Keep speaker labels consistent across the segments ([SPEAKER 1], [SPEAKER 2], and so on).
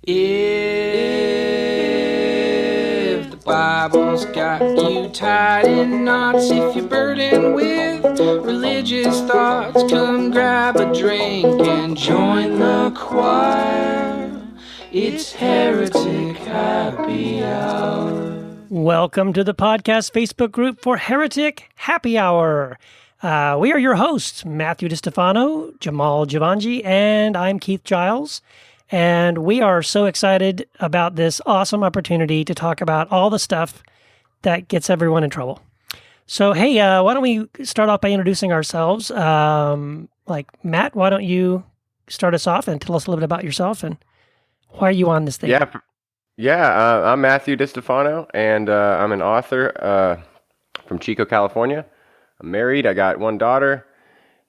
[SPEAKER 1] If the Bible's got you tied in knots, if you're burdened with religious thoughts, come grab a drink and join the choir. It's Heretic Happy Hour.
[SPEAKER 2] Welcome to the podcast Facebook group for Heretic Happy Hour. We are your hosts, Matthew DiStefano, Jamal Javanji, and I'm Keith Giles. And we are so excited about this awesome opportunity to talk about all the stuff that gets everyone in trouble. So, hey, why don't we start off by introducing ourselves? Matt, why don't you start us off and tell us a little bit about yourself and why are you on this thing?
[SPEAKER 3] I'm Matthew DiStefano, and I'm an author from Chico, California. I'm married. I got one daughter.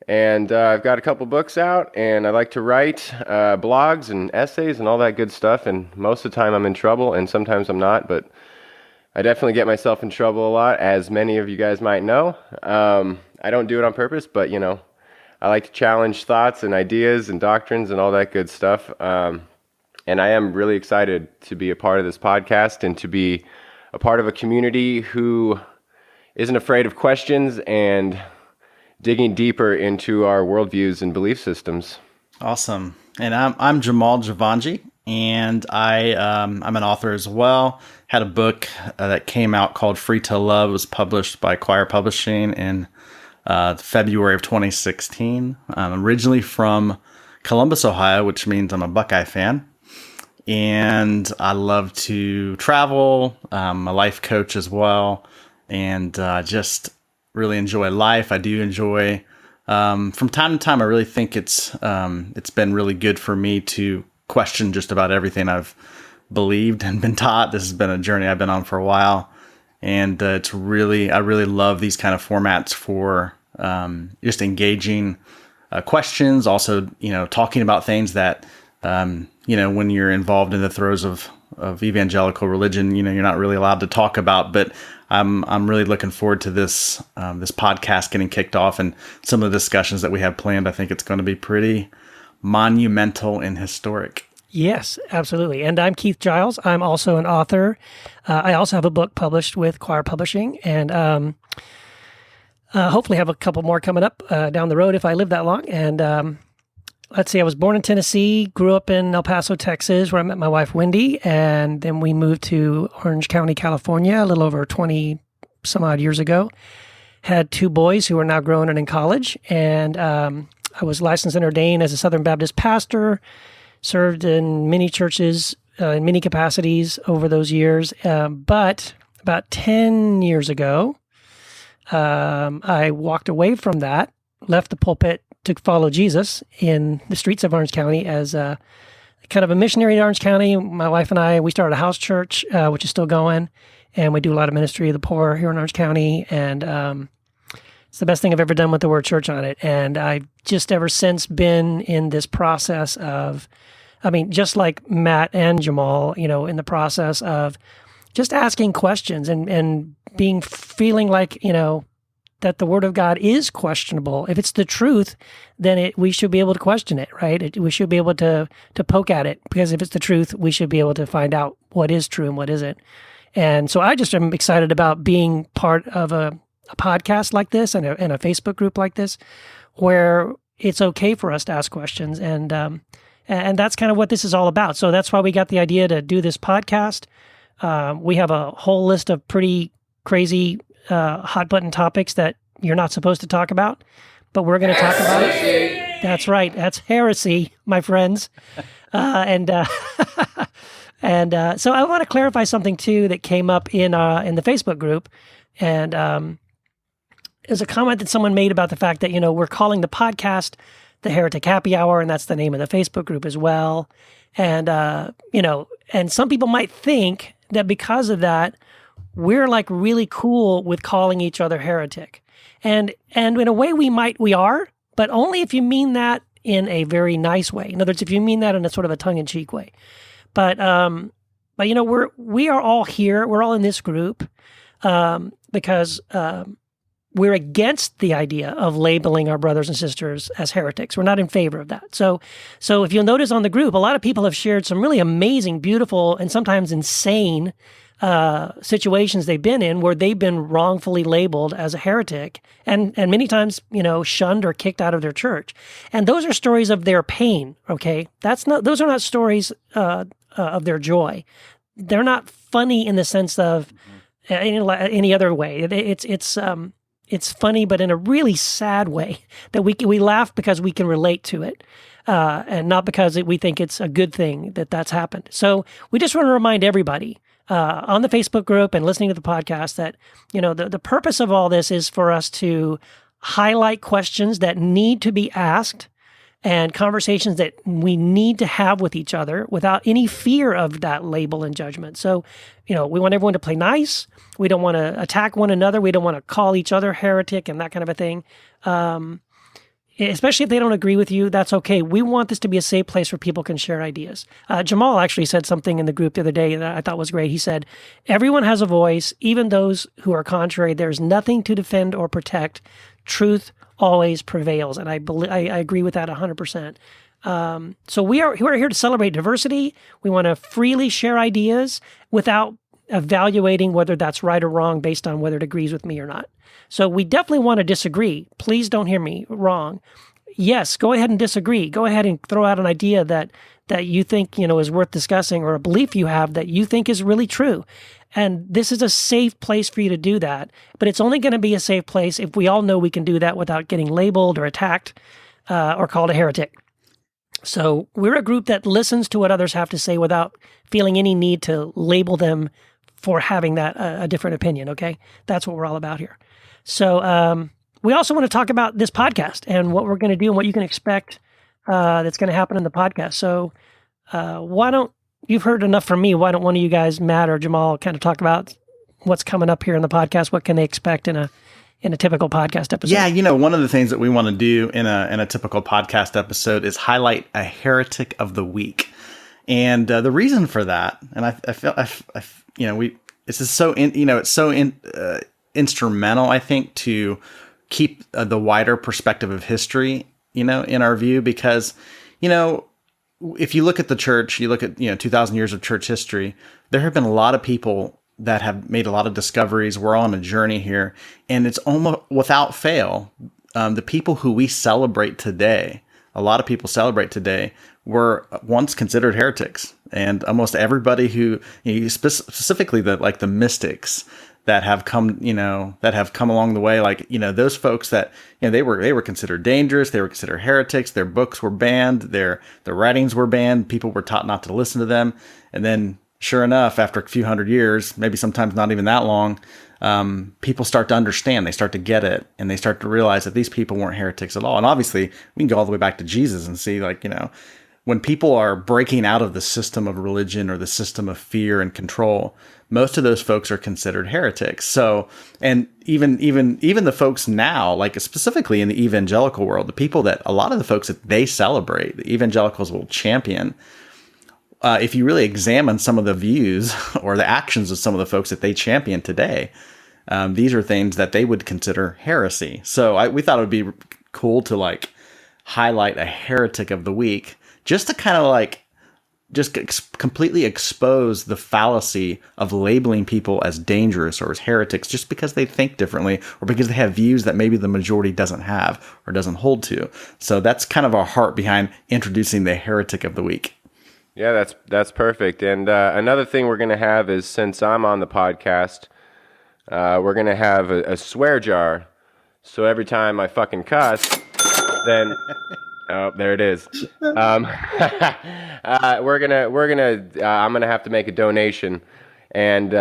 [SPEAKER 3] And I've got a couple books out, and I like to write blogs and essays and all that good stuff. And most of the time I'm in trouble, and sometimes I'm not. But I definitely get myself in trouble a lot, as many of you guys might know. I don't do it on purpose, but, I like to challenge thoughts and ideas and doctrines and all that good stuff. And I am really excited to be a part of this podcast and to be a part of a community who isn't afraid of questions and digging deeper into our worldviews and belief systems.
[SPEAKER 4] Awesome. And I'm Jamal Javanji, and I'm an author as well. Had a book that came out called Free to Love. It was published by Choir Publishing in February of 2016. I'm originally from Columbus, Ohio, which means I'm a Buckeye fan. And I love to travel. I'm a life coach as well. And just really enjoy life. I do enjoy, from time to time, I really think it's been really good for me to question just about everything I've believed and been taught. This has been a journey I've been on for a while. And I really love these kind of formats for just engaging questions. Also, talking about things that, when you're involved in the throes of evangelical religion, you're not really allowed to talk about. But I'm really looking forward to this podcast getting kicked off and some of the discussions that we have planned. I think it's going to be pretty monumental and historic.
[SPEAKER 2] Yes, absolutely. And I'm Keith Giles. I'm also an author. I also have a book published with Choir Publishing, and hopefully have a couple more coming up down the road if I live that long. And let's see, I was born in Tennessee, grew up in El Paso, Texas, where I met my wife, Wendy, and then we moved to Orange County, California, a little over 20 some odd years ago. Had two boys who are now grown and in college, and I was licensed and ordained as a Southern Baptist pastor, served in many churches in many capacities over those years. But about 10 years ago, I walked away from that, left the pulpit to follow Jesus in the streets of Orange County as a kind of a missionary in Orange County. My wife and I, we started a house church, which is still going, and we do a lot of ministry of the poor here in Orange County, and it's the best thing I've ever done with the word church on it. And I've just ever since been in this process of, just like Matt and Jamal, in the process of just asking questions and feeling like, that the Word of God is questionable. If it's the truth, then we should be able to question it, right? We should be able to poke at it, because if it's the truth, we should be able to find out what is true and what isn't. And so I just am excited about being part of a podcast like this and a Facebook group like this, where it's okay for us to ask questions. And that's kind of what this is all about. So that's why we got the idea to do this podcast. We have a whole list of pretty crazy hot button topics that you're not supposed to talk about, but we're going to talk about it. That's right. That's heresy, my friends. And so I want to clarify something too that came up in the Facebook group. And there's a comment that someone made about the fact that, we're calling the podcast the Heretic Happy Hour, and that's the name of the Facebook group as well. And, and some people might think that because of that, we're like really cool with calling each other heretic. And in a way we are, but only if you mean that in a very nice way. In other words, if you mean that in a sort of a tongue-in-cheek way. But we are all here. We're all in this group because we're against the idea of labeling our brothers and sisters as heretics. We're not in favor of that. So if you'll notice on the group, a lot of people have shared some really amazing, beautiful, and sometimes insane situations they've been in where they've been wrongfully labeled as a heretic and many times, shunned or kicked out of their church. And those are stories of their pain, okay? Those are not stories of their joy. They're not funny in the sense of any other way. It's funny, but in a really sad way that we laugh because we can relate to it. And not because we think it's a good thing that's happened. So we just want to remind everybody on the Facebook group and listening to the podcast that, the purpose of all this is for us to highlight questions that need to be asked and conversations that we need to have with each other without any fear of that label and judgment. So, we want everyone to play nice. We don't want to attack one another. We don't want to call each other heretic and that kind of a thing. Especially if they don't agree with you, that's okay. We want this to be a safe place where people can share ideas. Jamal actually said something in the group the other day that I thought was great. He said, everyone has a voice, even those who are contrary. There's nothing to defend or protect. Truth always prevails. And I agree with that 100%. So we're here to celebrate diversity. We want to freely share ideas without evaluating whether that's right or wrong based on whether it agrees with me or not. So we definitely want to disagree. Please don't hear me wrong. Yes, go ahead and disagree. Go ahead and throw out an idea that you think, is worth discussing, or a belief you have that you think is really true. And this is a safe place for you to do that. But it's only going to be a safe place if we all know we can do that without getting labeled or attacked or called a heretic. So we're a group that listens to what others have to say without feeling any need to label them for having that a different opinion, okay? That's what we're all about here. So we also want to talk about this podcast and what we're going to do and what you can expect that's going to happen in the podcast. So you've heard enough from me. Why don't one of you guys, Matt or Jamal, kind of talk about what's coming up here in the podcast? What can they expect in a typical podcast episode?
[SPEAKER 4] Yeah, one of the things that we want to do in a typical podcast episode is highlight a heretic of the week. And the reason for that, and I feel, this is so, it's so instrumental, I think, to keep the wider perspective of history, in our view, because, if you look at the church, you look at, 2,000 years of church history, there have been a lot of people that have made a lot of discoveries. We're on a journey here, and it's almost without fail, the people who we celebrate today, a lot of people celebrate today, were once considered heretics. And almost everybody who, specifically the mystics that have come, along the way, those folks that, they were considered dangerous, they were considered heretics, their books were banned, their writings were banned, people were taught not to listen to them. And then sure enough, after a few hundred years, maybe sometimes not even that long, people start to understand, they start to get it, and they start to realize that these people weren't heretics at all. And obviously, we can go all the way back to Jesus and see, when people are breaking out of the system of religion or the system of fear and control, most of those folks are considered heretics. So, and even the folks now, specifically in the evangelical world, a lot of the folks that they celebrate, the evangelicals will champion. If you really examine some of the views or the actions of some of the folks that they champion today, these are things that they would consider heresy. So we thought it would be cool to highlight a heretic of the week, just to kind of completely expose the fallacy of labeling people as dangerous or as heretics just because they think differently or because they have views that maybe the majority doesn't have or doesn't hold to. So that's kind of our heart behind introducing the heretic of the week.
[SPEAKER 3] Yeah, that's perfect. And another thing we're going to have is, since I'm on the podcast, we're going to have a swear jar. So every time I fucking cuss, then... Oh, there it is. I'm gonna have to make a donation, and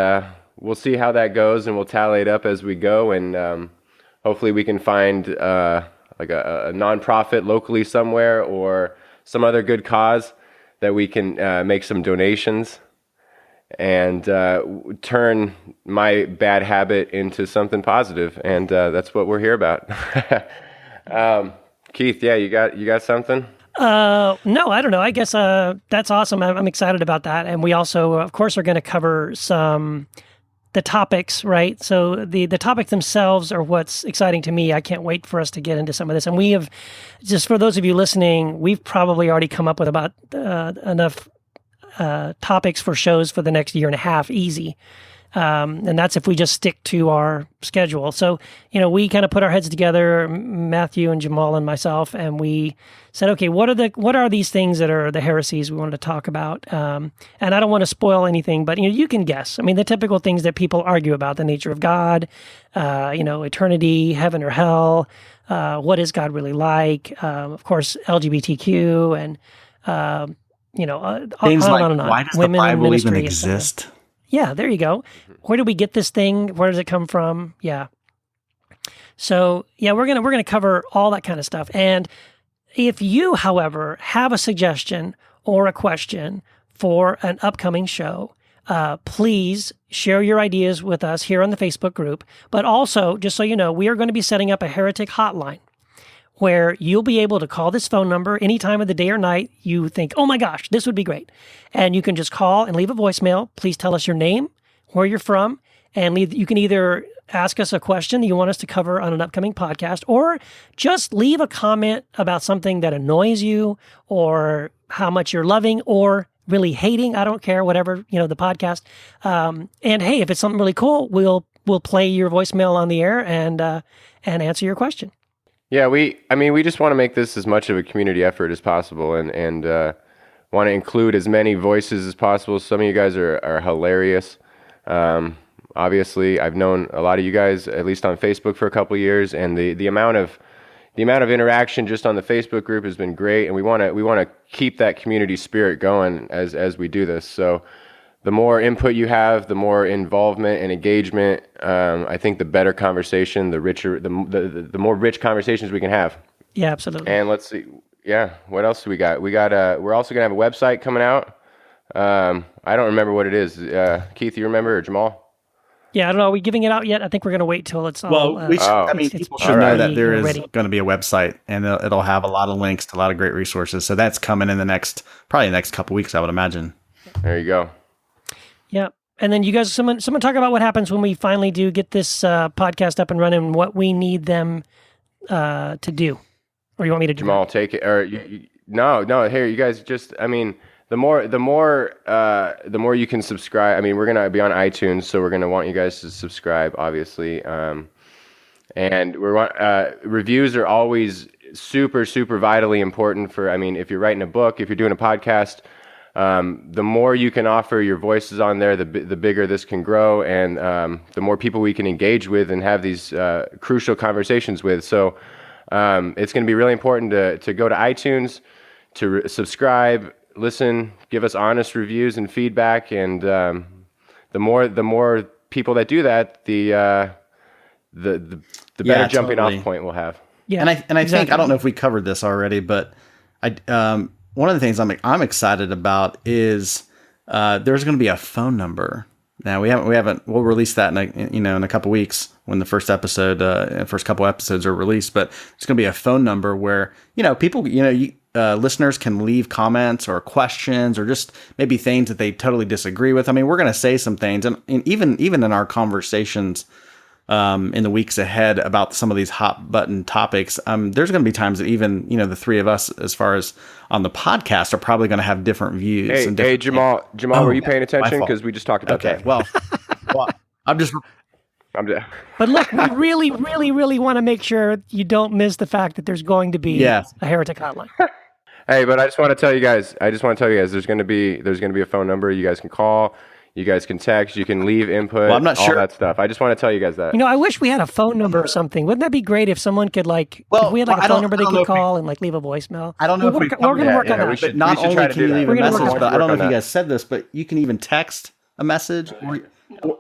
[SPEAKER 3] we'll see how that goes, and we'll tally it up as we go, and hopefully we can find a nonprofit locally somewhere or some other good cause that we can make some donations and turn my bad habit into something positive, and that's what we're here about. Keith, yeah, you got something?
[SPEAKER 2] No, I don't know. I guess that's awesome. I'm excited about that. And we also, of course, are going to cover some the topics, right? So the topics themselves are what's exciting to me. I can't wait for us to get into some of this. And we have, just for those of you listening, we've probably already come up with about enough topics for shows for the next year and a half, easy. And that's if we just stick to our schedule. So, we kind of put our heads together, Matthew and Jamal and myself, and we said, okay, what are these things that are the heresies we wanted to talk about? And I don't want to spoil anything, but you can guess. I mean, the typical things that people argue about: the nature of God, eternity, heaven or hell, what is God really like? Of course, LGBTQ, and
[SPEAKER 4] Things
[SPEAKER 2] on
[SPEAKER 4] like,
[SPEAKER 2] and on and on.
[SPEAKER 4] why does the
[SPEAKER 2] Women in
[SPEAKER 4] Bible even
[SPEAKER 2] ministry,
[SPEAKER 4] exist?
[SPEAKER 2] Yeah, there you go. Where do we get this thing? Where does it come from? Yeah. So we're gonna cover all that kind of stuff. And if you, however, have a suggestion or a question for an upcoming show, please share your ideas with us here on the Facebook group. But also, just so you know, we are going to be setting up a Heretic hotline, where you'll be able to call this phone number any time of the day or night you think, oh my gosh, this would be great. And you can just call and leave a voicemail. Please tell us your name, where you're from, and you can either ask us a question that you want us to cover on an upcoming podcast, or just leave a comment about something that annoys you, or how much you're loving or really hating. I don't care, whatever, the podcast. And hey, if it's something really cool, we'll play your voicemail on the air and answer your question.
[SPEAKER 3] Yeah, we just want to make this as much of a community effort as possible, and want to include as many voices as possible. Some of you guys are hilarious. Obviously, I've known a lot of you guys, at least on Facebook, for a couple of years, and the amount of interaction just on the Facebook group has been great, and we want to keep that community spirit going as we do this. So the more input you have, the more involvement and engagement, I think the better conversation, the richer, the more rich conversations we can have.
[SPEAKER 2] Yeah, absolutely.
[SPEAKER 3] And let's see. Yeah, what else do we got? We're also going to have a website coming out. I don't remember what it is. Keith, you remember, or Jamal?
[SPEAKER 2] Yeah, I don't know. Are we giving it out yet? I think we're going to wait till it's all...
[SPEAKER 4] Well, people should know that there is going to be a website, and it'll have a lot of links to a lot of great resources. So that's coming in probably the next couple weeks, I would imagine.
[SPEAKER 3] There you go.
[SPEAKER 2] Yeah. And then you guys, someone talk about what happens when we finally do get this podcast up and running, and what we need them to do. Or you want me to do
[SPEAKER 3] Jamal, take it. Or no. Here, you guys just. I mean, the more you can subscribe. I mean, we're gonna be on iTunes, so we're gonna want you guys to subscribe, obviously. And reviews are always super, super vitally important for. I mean, if you're writing a book, if you're doing a podcast. The more you can offer your voices on there, the bigger this can grow, and the more people we can engage with and have these crucial conversations with. So it's going to be really important to go to iTunes, to subscribe, listen, give us honest reviews and feedback, and the more people that do that, the better jumping off point we'll have.
[SPEAKER 2] Yeah,
[SPEAKER 4] and I
[SPEAKER 2] exactly.
[SPEAKER 4] think, I don't know if we covered this already, but one of the things I'm excited about is there's going to be a phone number. Now we'll release that in a couple weeks when the first couple episodes are released. But it's going to be a phone number where people listeners can leave comments or questions or just maybe things that they totally disagree with. I mean, we're going to say some things, and even in our conversations in the weeks ahead about some of these hot button topics, there's going to be times that even the three of us, as far as on the podcast, are probably going to have different views.
[SPEAKER 3] Hey, Jamal, were you paying attention? Because we just talked about that.
[SPEAKER 4] Well, I'm just.
[SPEAKER 2] But look, we really, really, really want to make sure you don't miss the fact that there's going to be a Heretic hotline.
[SPEAKER 3] Hey, but I just want to tell you guys, there's going to be a phone number you guys can call. You guys can text, you can leave input,
[SPEAKER 4] I'm not sure.
[SPEAKER 3] All that stuff. I just want to tell you guys that.
[SPEAKER 2] I wish we had a phone number or something. Wouldn't that be great if someone could if we had a phone number they could call and leave a voicemail?
[SPEAKER 4] I don't know if we're
[SPEAKER 2] going to work on that.
[SPEAKER 4] But not only can you leave a message, but I don't know if you
[SPEAKER 3] guys
[SPEAKER 4] said this, but you can even text a message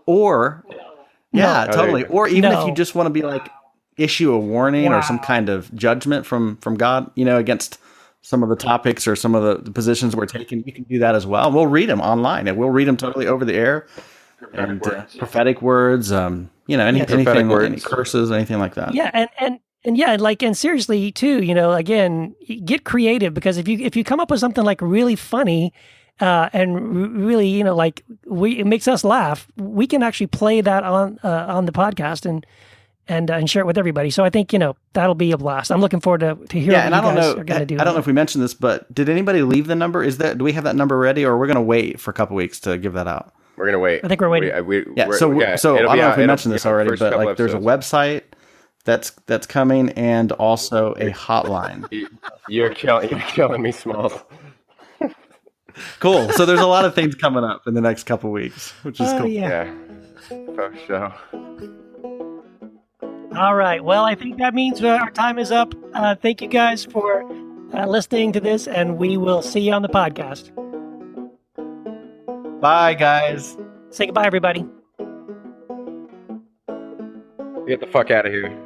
[SPEAKER 4] or totally. Or even if you just want to be issue a warning or some kind of judgment from God, against some of the topics or some of the positions we're taking, you can do that as well. We'll read them online, and we'll read them totally over the air. Prophetic words, anything, any curses, anything like that.
[SPEAKER 2] Yeah, and seriously too, again, get creative, because if you come up with something really funny, and really, like it makes us laugh. We can actually play that on the podcast and share it with everybody. So I think that'll be a blast. I'm looking forward to hearing
[SPEAKER 4] Yeah, and
[SPEAKER 2] what
[SPEAKER 4] I
[SPEAKER 2] you
[SPEAKER 4] don't
[SPEAKER 2] guys
[SPEAKER 4] know.
[SPEAKER 2] are going to do.
[SPEAKER 4] I don't know if we mentioned this, but did anybody leave the number? Do we have that number ready, or we're going to wait for a couple weeks to give that out?
[SPEAKER 3] We're gonna wait.
[SPEAKER 2] I think we're waiting.
[SPEAKER 4] Yeah. So I don't know if we mentioned this already, but like there's a website that's coming, and also a hotline.
[SPEAKER 3] You're killing me, Smalls.
[SPEAKER 4] Cool. So there's a lot of things coming up in the next couple weeks, which is cool.
[SPEAKER 2] Yeah.
[SPEAKER 3] For sure.
[SPEAKER 2] All right. Well, I think that means our time is up. Thank you guys for listening to this, and we will see you on the podcast.
[SPEAKER 4] Bye, guys.
[SPEAKER 2] Say goodbye, everybody.
[SPEAKER 3] Get the fuck out of here.